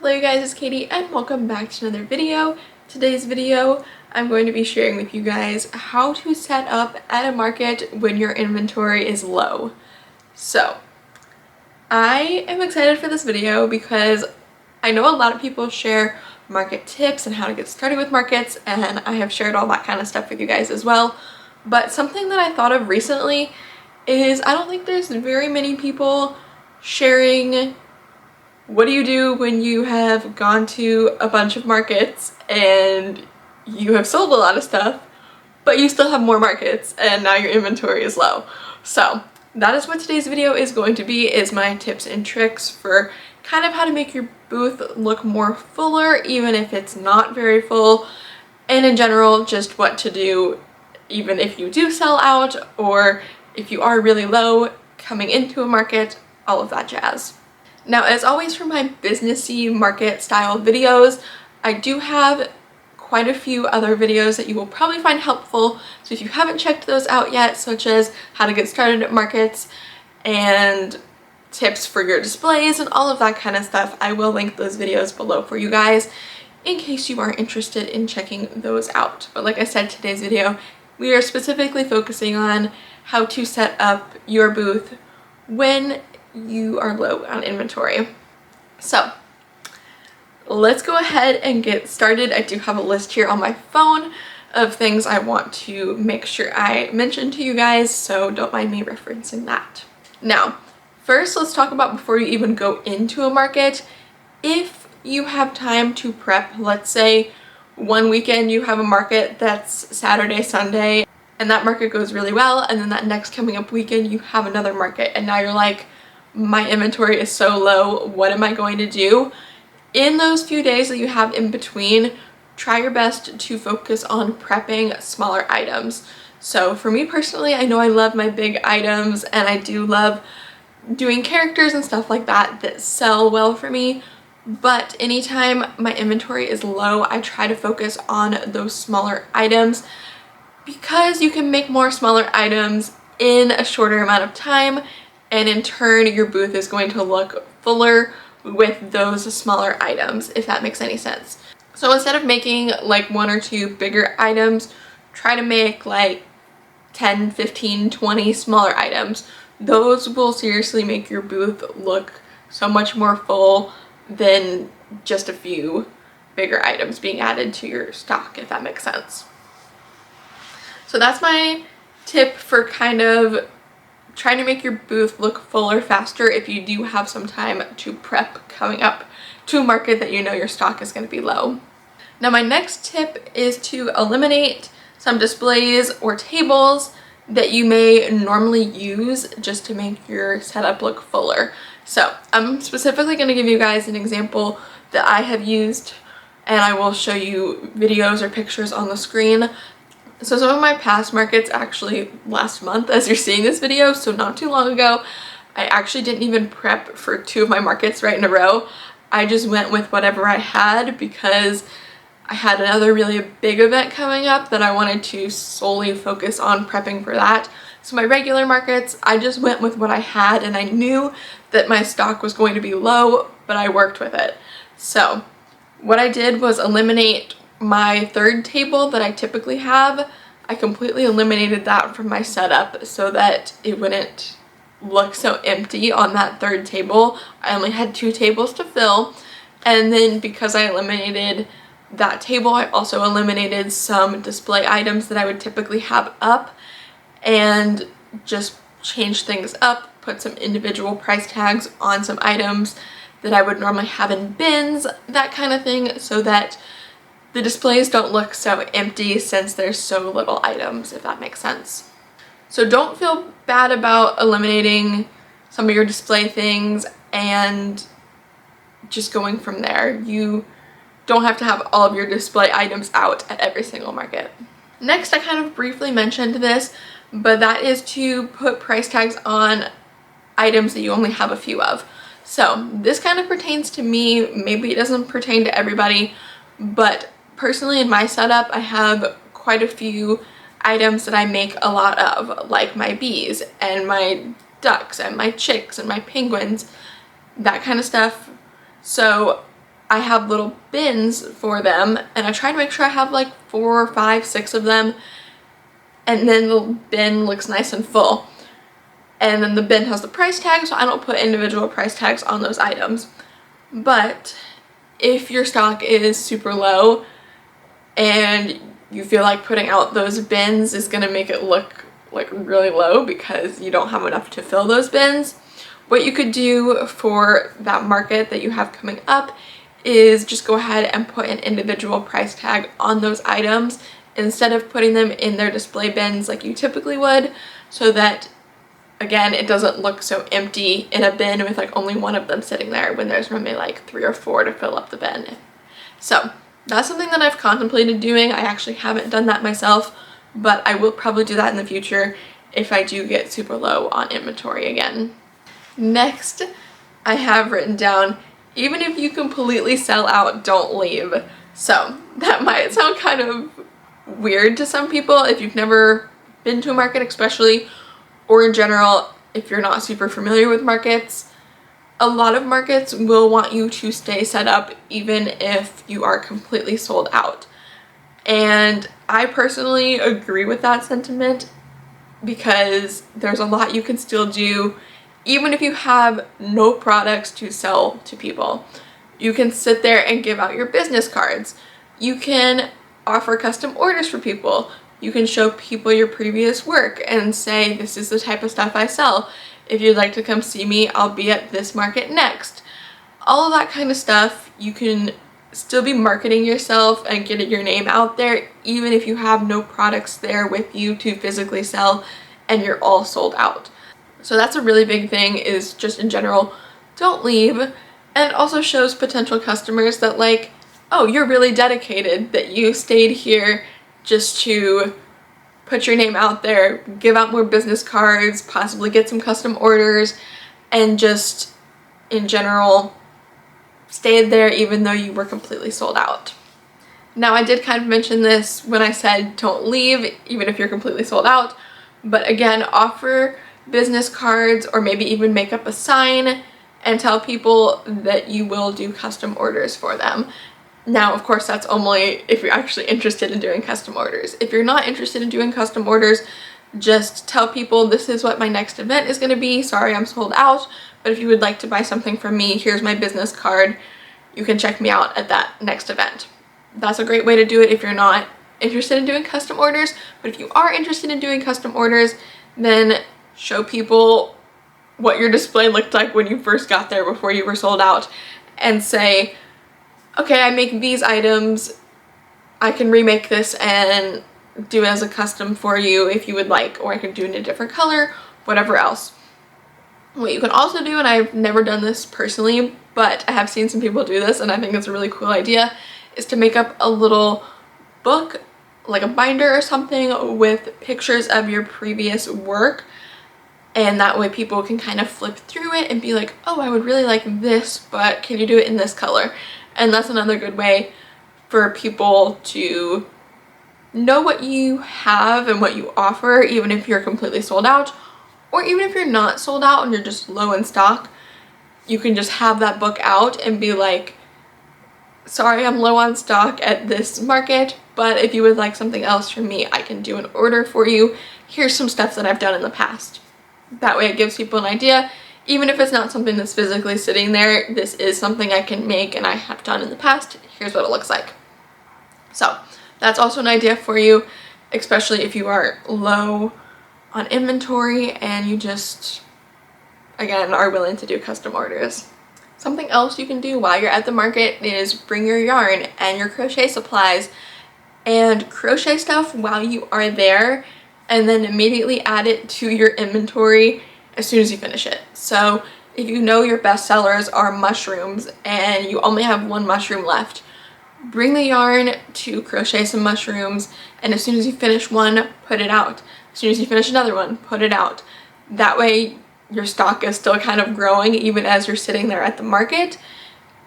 Hello you guys, it's Katie and welcome back to another video. Today's video, I'm going to be sharing with you guys how to set up at a market when your inventory is low. So, I am excited for this video because I know a lot of people share market tips and how to get started with markets, and I have shared all that kind of stuff with you guys as well. But something that I thought of recently is I don't think there's very many people sharing what do you do when you have gone to a bunch of markets and you have sold a lot of stuff, but you still have more markets and now your inventory is low. So that is what today's video is going to be, is my tips and tricks for kind of how to make your booth look more fuller even if it's not very full, and in general just what to do even if you do sell out or if you are really low coming into a market, all of that jazz. Now, as always for my businessy market style videos, I do have quite a few other videos that you will probably find helpful. So if you haven't checked those out yet, such as how to get started at markets and tips for your displays and all of that kind of stuff, I will link those videos below for you guys in case you are interested in checking those out. But like I said, today's video, we are specifically focusing on how to set up your booth when you are low on inventory. So let's go ahead and get started. I do have a list here on my phone of things I want to make sure I mention to you guys, so don't mind me referencing that. Now, first let's talk about before you even go into a market, if you have time to prep. Let's say one weekend you have a market that's Saturday, Sunday, and that market goes really well, and then that next coming up weekend you have another market and now you're like, my inventory is so low, what am I going to do? In those few days that you have in between, try your best to focus on prepping smaller items. So for me personally, I know I love my big items and I do love doing characters and stuff like that sell well for me, but anytime my inventory is low, I try to focus on those smaller items because you can make more smaller items in a shorter amount of time, and in turn your booth is going to look fuller with those smaller items, if that makes any sense. So instead of making like one or two bigger items, try to make like 10, 15, 20 smaller items. Those will seriously make your booth look so much more full than just a few bigger items being added to your stock, if that makes sense. So that's my tip for kind of trying to make your booth look fuller faster if you do have some time to prep coming up to a market that you know your stock is going to be low. Now my next tip is to eliminate some displays or tables that you may normally use just to make your setup look fuller. So I'm specifically going to give you guys an example that I have used, and I will show you videos or pictures on the screen. So some of my past markets, actually last month as you're seeing this video, so not too long ago, I actually didn't even prep for two of my markets right in a row. I just went with whatever I had because I had another really big event coming up that I wanted to solely focus on prepping for that. So my regular markets, I just went with what I had, and I knew that my stock was going to be low, but I worked with it. So what I did was eliminate my third table that I typically have. I completely eliminated that from my setup so that it wouldn't look so empty on that third table. I only had two tables to fill, and then because I eliminated that table, I also eliminated some display items that I would typically have up and just changed things up, put some individual price tags on some items that I would normally have in bins, that kind of thing, so that the displays don't look so empty since there's so little items, if that makes sense. So don't feel bad about eliminating some of your display things and just going from there. You don't have to have all of your display items out at every single market. Next, I kind of briefly mentioned this, but that is to put price tags on items that you only have a few of. So this kind of pertains to me, maybe it doesn't pertain to everybody, but personally in my setup I have quite a few items that I make a lot of, like my bees and my ducks and my chicks and my penguins, that kind of stuff. So I have little bins for them, and I try to make sure I have like 4, 5, 6 of them, and then the bin looks nice and full. And then the bin has the price tag, so I don't put individual price tags on those items. But if your stock is super low and you feel like putting out those bins is going to make it look like really low because you don't have enough to fill those bins, what you could do for that market that you have coming up is just go ahead and put an individual price tag on those items instead of putting them in their display bins like you typically would, so that again it doesn't look so empty in a bin with like only one of them sitting there when there's maybe like 3 or 4 to fill up the bin. So that's something that I've contemplated doing. I actually haven't done that myself, but I will probably do that in the future if I do get super low on inventory again. Next, I have written down, even if you completely sell out, don't leave. So that might sound kind of weird to some people if you've never been to a market especially, or in general if you're not super familiar with markets. A lot of markets will want you to stay set up even if you are completely sold out. And I personally agree with that sentiment because there's a lot you can still do even if you have no products to sell to people. You can sit there and give out your business cards. You can offer custom orders for people. You can show people your previous work and say, this is the type of stuff I sell. If you'd like to come see me, I'll be at this market next. All of that kind of stuff, you can still be marketing yourself and getting your name out there even if you have no products there with you to physically sell and you're all sold out. So that's a really big thing, is just in general, don't leave. And it also shows potential customers that like, oh, you're really dedicated, that you stayed here just to put your name out there, give out more business cards, possibly get some custom orders, and just in general stayed there even though you were completely sold out. Now, I did kind of mention this when I said don't leave even if you're completely sold out, but again, offer business cards or maybe even make up a sign and tell people that you will do custom orders for them. Now, of course, that's only if you're actually interested in doing custom orders. If you're not interested in doing custom orders, just tell people this is what my next event is going to be. Sorry, I'm sold out, but if you would like to buy something from me, here's my business card. You can check me out at that next event. That's a great way to do it if you're not interested in doing custom orders. But if you are interested in doing custom orders, then show people what your display looked like when you first got there before you were sold out and say, okay, I make these items, I can remake this and do it as a custom for you if you would like, or I can do it in a different color, whatever else. What you can also do, and I've never done this personally, but I have seen some people do this and I think it's a really cool idea, is to make up a little book, like a binder or something, with pictures of your previous work. And that way people can kind of flip through it and be like, oh, I would really like this, but can you do it in this color? And that's another good way for people to know what you have and what you offer, even if you're completely sold out, or even if you're not sold out and you're just low in stock. You can just have that book out and be like, sorry, I'm low on stock at this market, but if you would like something else from me, I can do an order for you. Here's some stuff that I've done in the past. That way it gives people an idea. Even if it's not something that's physically sitting there, this is something I can make and I have done in the past. Here's what it looks like. So that's also an idea for you, especially if you are low on inventory and you just, again, are willing to do custom orders. Something else you can do while you're at the market is bring your yarn and your crochet supplies and crochet stuff while you are there, and then immediately add it to your inventory as soon as you finish it. So if you know your best sellers are mushrooms and you only have one mushroom left, bring the yarn to crochet some mushrooms, and as soon as you finish one, put it out. As soon as you finish another one, put it out. That way your stock is still kind of growing even as you're sitting there at the market.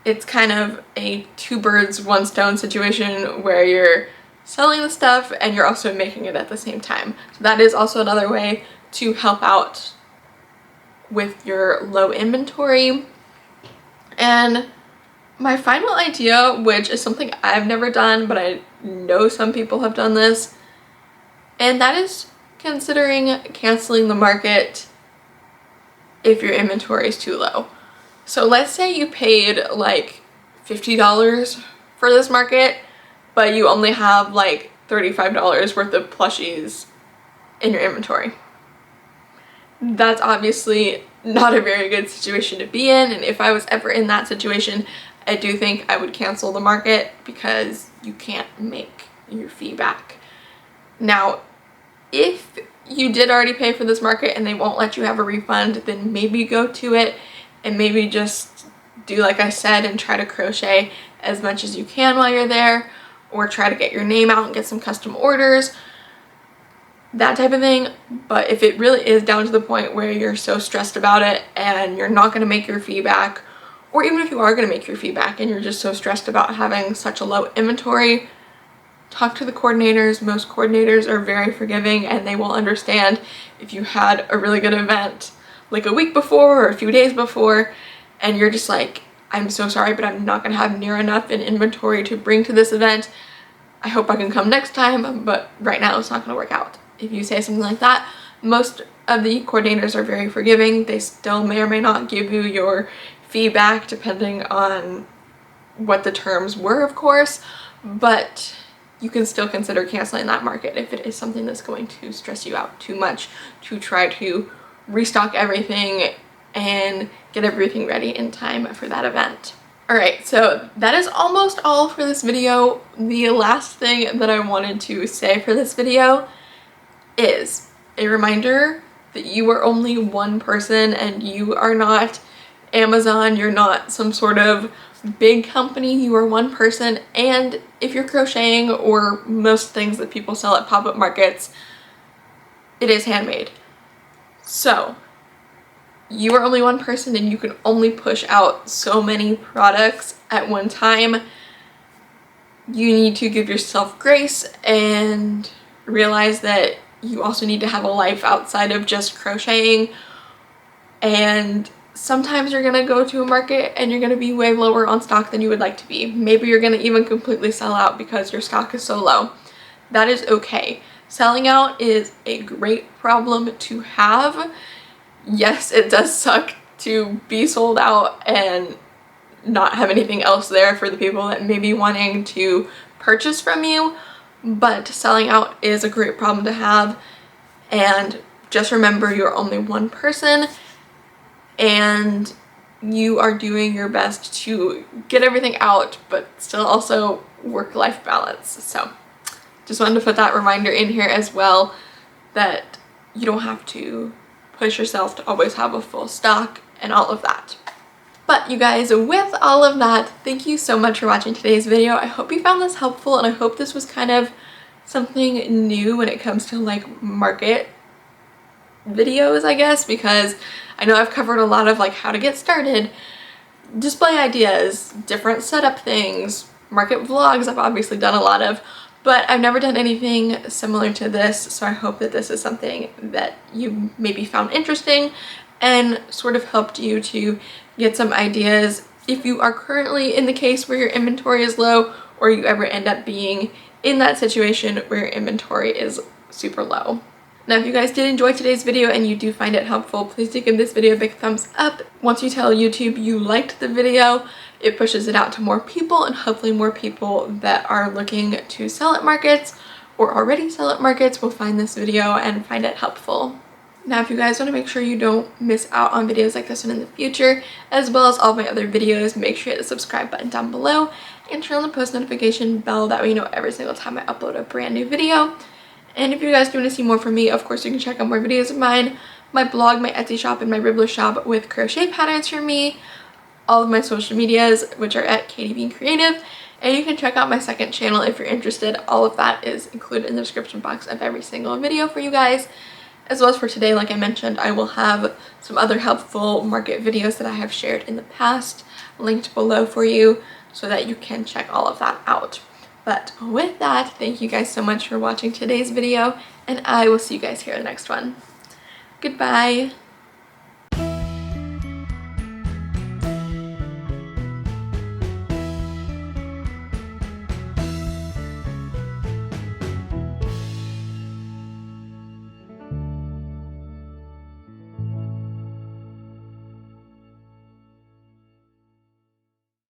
It's kind of a 2 birds, 1 stone situation where you're selling the stuff and you're also making it at the same time. So that is also another way to help out with your low inventory. And My final idea, which is something I've never done, but I know some people have done this, and that is considering canceling the market if your inventory is too low. So let's say you paid like $50 for this market, but you only have like $35 worth of plushies in your inventory. That's obviously not a very good situation to be in, and if I was ever in that situation, I do think I would cancel the market because you can't make your fee back. Now, if you did already pay for this market and they won't let you have a refund, then maybe go to it and maybe just do like I said and try to crochet as much as you can while you're there, or try to get your name out and get some custom orders, that type of thing. But if it really is down to the point where you're so stressed about it and you're not going to make your fee back, or even if you are going to make your fee back and you're just so stressed about having such a low inventory, talk to the coordinators. Most coordinators are very forgiving and they will understand if you had a really good event like a week before or a few days before and you're just like, I'm so sorry, but I'm not going to have near enough in inventory to bring to this event. I hope I can come next time, but right now it's not going to work out. If you say something like that, most of the coordinators are very forgiving. They still may or may not give you your feedback depending on what the terms were, of course, but you can still consider canceling that market if it is something that's going to stress you out too much to try to restock everything and get everything ready in time for that event. Alright, so that is almost all for this video. The last thing that I wanted to say for this video is a reminder that you are only one person and you are not Amazon, you're not some sort of big company, you are one person, and if you're crocheting or most things that people sell at pop-up markets, it is handmade. So you are only one person and you can only push out so many products at one time. You need to give yourself grace and realize that you also need to have a life outside of just crocheting, and sometimes you're gonna go to a market and you're gonna be way lower on stock than you would like to be. Maybe you're gonna even completely sell out because your stock is so low. That is okay. Selling out is a great problem to have. Yes, it does suck to be sold out and not have anything else there for the people that may be wanting to purchase from you, but selling out is a great problem to have. And just remember, you're only one person and you are doing your best to get everything out but still also work-life balance. So just wanted to put that reminder in here as well, that you don't have to push yourself to always have a full stock and all of that. But you guys, with all of that, thank you so much for watching today's video. I hope you found this helpful and I hope this was kind of something new when it comes to like market videos, I guess, because I know I've covered a lot of like how to get started, display ideas, different setup things, market vlogs I've obviously done a lot of, but I've never done anything similar to this, so I hope that this is something that you maybe found interesting and sort of helped you to get some ideas if you are currently in the case where your inventory is low, or you ever end up being in that situation where your inventory is super low. Now, if you guys did enjoy today's video and you do find it helpful, please do give this video a big thumbs up. Once you tell YouTube you liked the video, it pushes it out to more people, and hopefully more people that are looking to sell at markets or already sell at markets will find this video and find it helpful. Now, if you guys want to make sure you don't miss out on videos like this one in the future, as well as all of my other videos, make sure you hit the subscribe button down below and turn on the post notification bell. That way you know every single time I upload a brand new video. And if you guys do want to see more from me, of course you can check out more videos of mine, my blog, my Etsy shop, and my Ribbler shop with crochet patterns from me, all of my social medias, which are at Katie Bean Creative, and you can check out my second channel if you're interested. All of that is included in the description box of every single video for you guys. As well as for today, like I mentioned, I will have some other helpful market videos that I have shared in the past linked below for you so that you can check all of that out. But with that, thank you guys so much for watching today's video, and I will see you guys here in the next one. Goodbye!